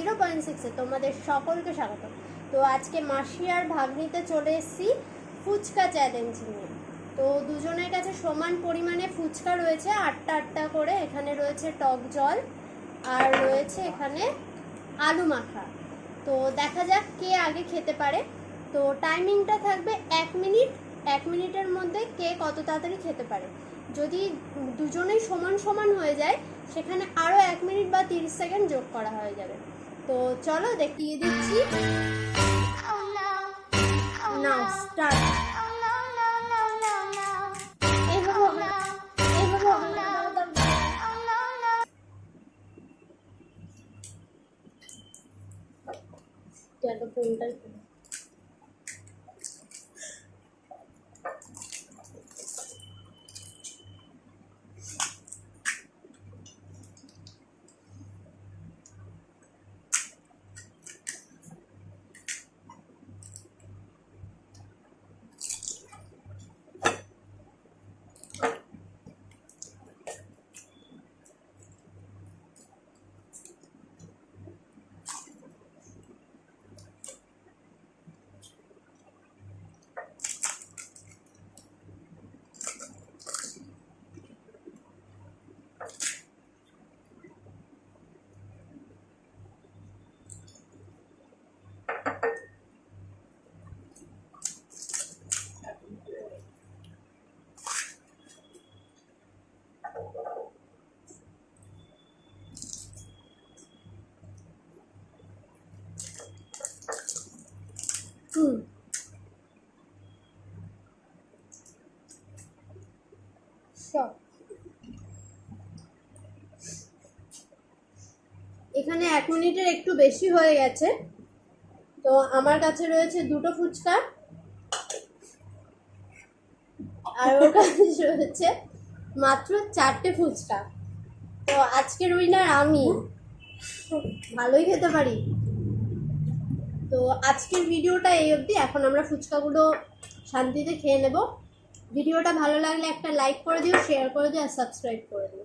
0.6-এ তোমাদের সকলকে স্বাগত। তো আজকে মাসি আর ভাগ্নিতে চলে এসেছি ফুচকা চ্যালেঞ্জ নিয়ে। তো দুজনের কাছে সমান পরিমাণে ফুচকা রয়েছে, 8টা করে। এখানে রয়েছে টক জল আর রয়েছে এখানে আলু মাখা। তো দেখা যাক কে আগে খেতে পারে। তো টাইমিংটা থাকবে 1 মিনিট। 1 মিনিটের মধ্যে কে কত তাড়াতাড়ি খেতে পারে। যদি দুজনেই সমান সমান হয়ে যায় সেখানে আরও 1 মিনিট বা 30 সেকেন্ড যোগ করা হয়ে যাবে। তো চলো দেখিয়ে দিচ্ছি। নাও স্টার্ট। ফোনটাই এখানে 1 মিনিটের একটু বেশি হয়ে গেছে। তো আমার কাছে রয়েছে 2টো ফুচকা আর ওর কাছে রয়েছে মাত্র 4টে ফুচকা। তো আজকের উইনার আমি, ভালোই খেতে পারি। তো আজকের ভিডিওটা এই অবধি। এখন আমরা ফুচকাগুলো শান্তিতে খেয়ে নেব। ভিডিওটা ভালো লাগলে একটা লাইক করে দিও, শেয়ার করে দিও আর সাবস্ক্রাইব করে দিও।